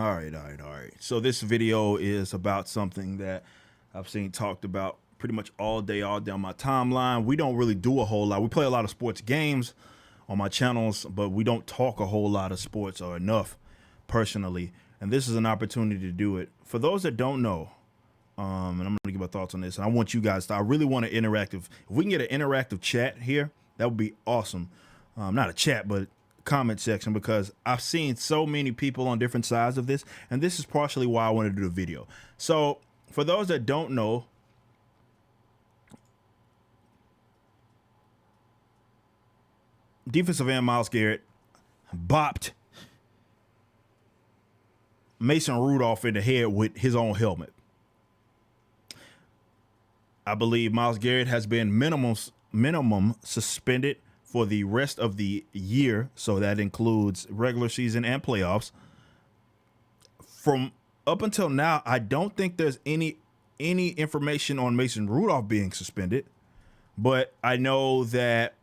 All right. So this video is about something that I've seen talked about pretty much all day on my timeline. We don't really do a whole lot. We play a lot of sports games on my channels, but we don't talk a whole lot of sports or enough personally. And this is an opportunity to do it. For those that don't know, and I'm going to give my thoughts on this, and I want you guys to, I really want an interactive, if we can get an interactive chat here, that would be awesome. Not a chat, but comment section, because I've seen so many people on different sides of this, and this is partially why I wanted to do the video. So for those that don't know, defensive end Myles Garrett bopped Mason Rudolph in the head with his own helmet. I believe Myles Garrett has been minimum suspended for the rest of the year, so that includes regular season and playoffs. From up until now, I don't think there's any information on Mason Rudolph being suspended, but I know that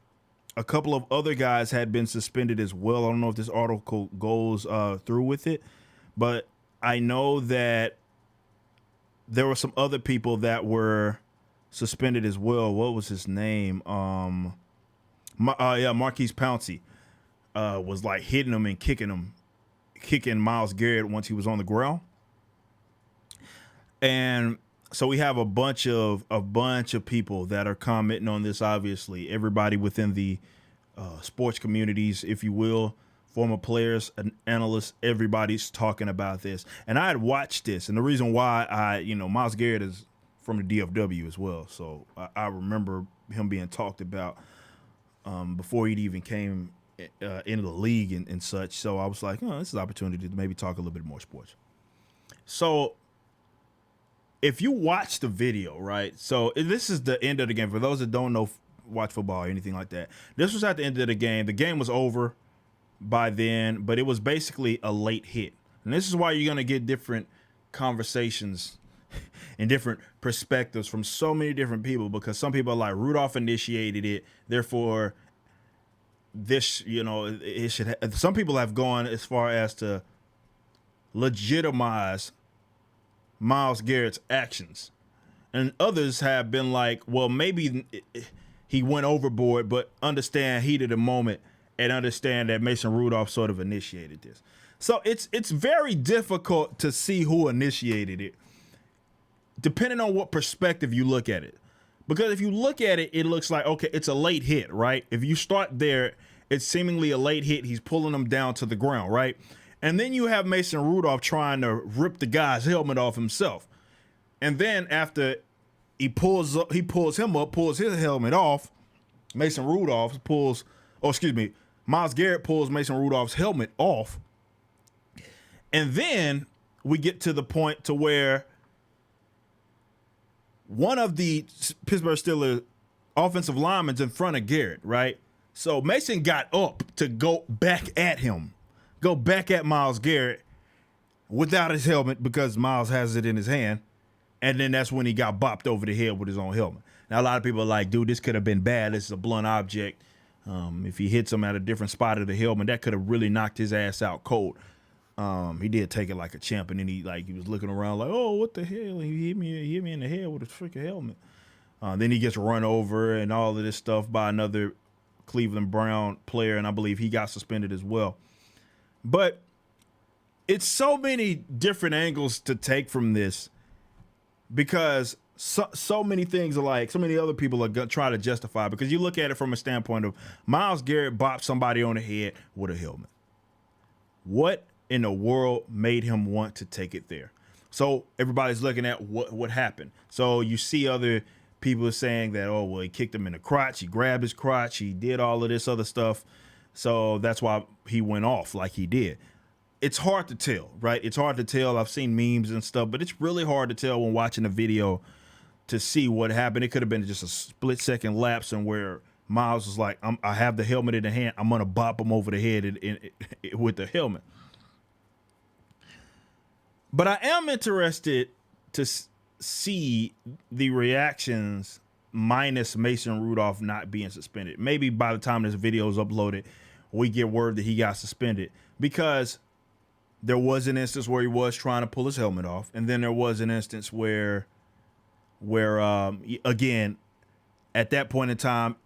a couple of other guys had been suspended as well. I don't know if this article goes through with it, but I know that there were some other people that were suspended as well. What was his name? Marquise Pouncey was like hitting him and kicking Myles Garrett once he was on the ground. And so we have a bunch of people that are commenting on this. Obviously, everybody within the sports communities, if you will, former players, analysts, everybody's talking about this. And I had watched this, and the reason why Myles Garrett is from the DFW as well, so I remember him being talked about before he'd even came into the league and such. So I was like, oh, this is an opportunity to maybe talk a little bit more sports. So if you watch the video, right? So this is the end of the game. For those that don't know, watch football or anything like that, this was at the end of the game. The game was over by then, but it was basically a late hit. And this is why you're going to get different conversations and different perspectives from so many different people, because some people are like, Rudolph initiated it, therefore this, it should some people have gone as far as to legitimize Myles Garrett's actions, and others have been like, well, maybe he went overboard, but understand heat of the moment and understand that Mason Rudolph sort of initiated this. So it's very difficult to see who initiated it, depending on what perspective you look at it. Because if you look at it, it looks like, okay, it's a late hit, right? If you start there, it's seemingly a late hit. He's pulling him down to the ground, right? And then you have Mason Rudolph trying to rip the guy's helmet off himself. And then after he pulls him up, pulls his helmet off, Myles Garrett pulls Mason Rudolph's helmet off. And then we get to the point to where one of the Pittsburgh Steelers offensive linemen's in front of Garrett, right? So Mason got up to go back at Myles Garrett without his helmet, because Myles has it in his hand. And then that's when he got bopped over the head with his own helmet. Now, a lot of people are like, dude, this could have been bad. This is a blunt object. If he hits him at a different spot of the helmet, that could have really knocked his ass out cold. He did take it like a champ, and then he was looking around like, oh, what the hell? He hit me in the head with a freaking helmet. Then he gets run over and all of this stuff by another Cleveland Brown player, and I believe he got suspended as well. But it's so many different angles to take from this, because so many things are like, so many other people are trying to justify, because you look at it from a standpoint of Myles Garrett bopped somebody on the head with a helmet. What in the world made him want to take it there? So everybody's looking at what happened. So you see other people saying that, oh, well, he kicked him in the crotch, he grabbed his crotch, he did all of this other stuff, so that's why he went off like he did. It's hard to tell, right? It's hard to tell. I've seen memes and stuff, but it's really hard to tell when watching a video to see what happened. It could have been just a split-second lapse, and where Myles was like, I have the helmet in the hand, I'm going to bop him over the head with the helmet. But I am interested to see the reactions minus Mason Rudolph not being suspended. Maybe by the time this video is uploaded, we get word that he got suspended, because There was an instance where he was trying to pull his helmet off, and then there was an instance where again, at that point in time,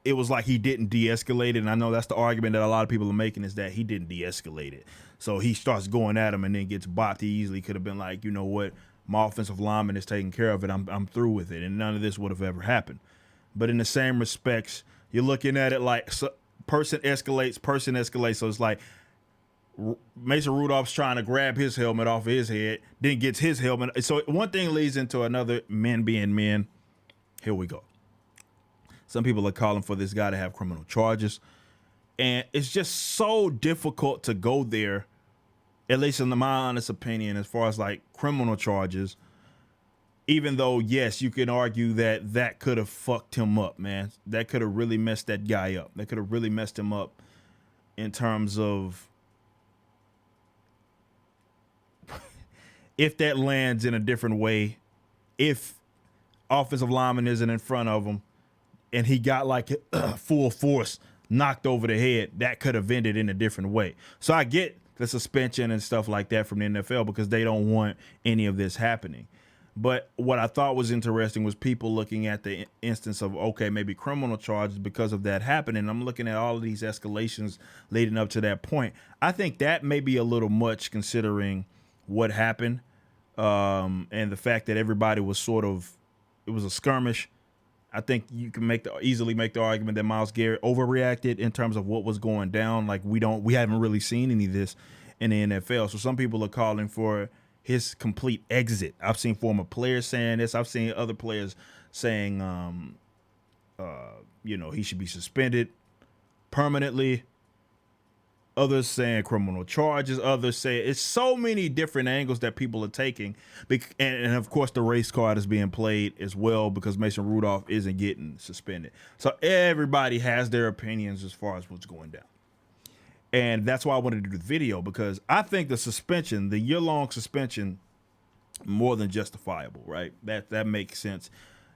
it was like he didn't de-escalate it. And I know that's the argument that a lot of people are making, is that he didn't de-escalate it. So he starts going at him and then gets bopped. He easily could have been like, you know what, my offensive lineman is taking care of it. I'm through with it. And none of this would have ever happened. But in the same respects, you're looking at it like person escalates. So it's like Mason Rudolph's trying to grab his helmet off of his head, then gets his helmet. So one thing leads into another, men being men. Here we go. Some people are calling for this guy to have criminal charges. And it's just so difficult to go there, at least in my honest opinion, as far as like criminal charges. Even though, yes, you can argue that that could have fucked him up, man. That could have really messed that guy up. That could have really messed him up in terms of if that lands in a different way, if offensive lineman isn't in front of him and he got like full force knocked over the head, that could have ended in a different way. So I get the suspension and stuff like that from the NFL because they don't want any of this happening. But what I thought was interesting was people looking at the instance of, okay, maybe criminal charges because of that happening. I'm looking at all of these escalations leading up to that point. I think that may be a little much considering what happened and the fact that everybody was it was a skirmish. I think you can easily make the argument that Myles Garrett overreacted in terms of what was going down. Like we haven't really seen any of this in the NFL. So some people are calling for his complete exit. I've seen former players saying this. I've seen other players saying, he should be suspended permanently. Others saying criminal charges. Others say it's so many different angles that people are taking. And of course, the race card is being played as well because Mason Rudolph isn't getting suspended. So everybody has their opinions as far as what's going down. And that's why I wanted to do the video, because I think the year-long suspension, more than justifiable, right? That makes sense.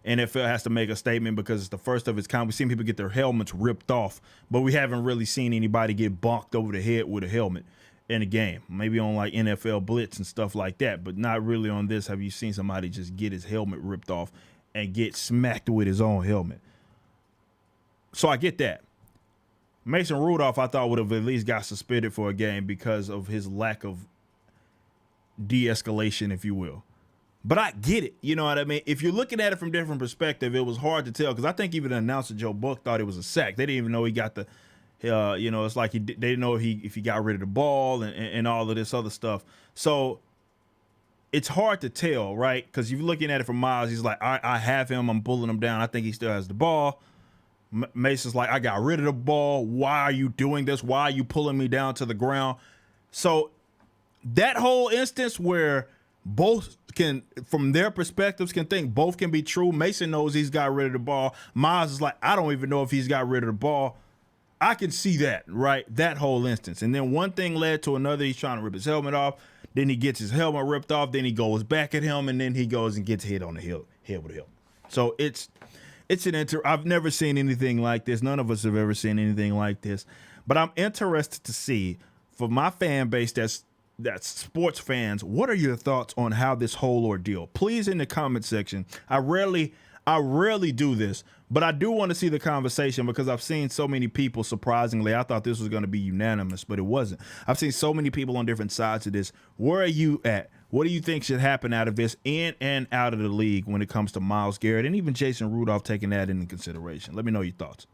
NFL has to make a statement because it's the first of its kind. We've seen people get their helmets ripped off, but we haven't really seen anybody get bonked over the head with a helmet in a game. Maybe on like NFL Blitz and stuff like that, but not really on this. Have you seen somebody just get his helmet ripped off and get smacked with his own helmet? So I get that. Mason Rudolph, I thought, would have at least got suspended for a game because of his lack of de-escalation, if you will. But I get it. You know what I mean? If you're looking at it from different perspective, it was hard to tell because I think even the announcer, Joe Buck, thought it was a sack. They didn't even know he got the, it's like they didn't know if he got rid of the ball and all of this other stuff. So it's hard to tell, right? Because you're looking at it from Myles. He's like, I have him. I'm pulling him down. I think he still has the ball. Mason's like, I got rid of the ball. Why are you doing this? Why are you pulling me down to the ground? So that whole instance where both can, from their perspectives, can think both can be true. Mason knows he's got rid of the ball. Myles is like, I don't even know if he's got rid of the ball. I can see that, right? That whole instance. And then one thing led to another. He's trying to rip his helmet off. Then he gets his helmet ripped off. Then he goes back at him. And then he goes and gets hit on the head with a helmet. So I've never seen anything like this. None of us have ever seen anything like this. But I'm interested to see, for my fan base that's sports fans, what are your thoughts on how this whole ordeal? Please, in the comment section. I rarely do this, but I do want to see the conversation because I've seen so many people, surprisingly, I thought this was going to be unanimous, but it wasn't. I've seen so many people on different sides of this. Where are you at? What do you think should happen out of this in and out of the league when it comes to Myles Garrett and even Jason Rudolph taking that into consideration? Let me know your thoughts.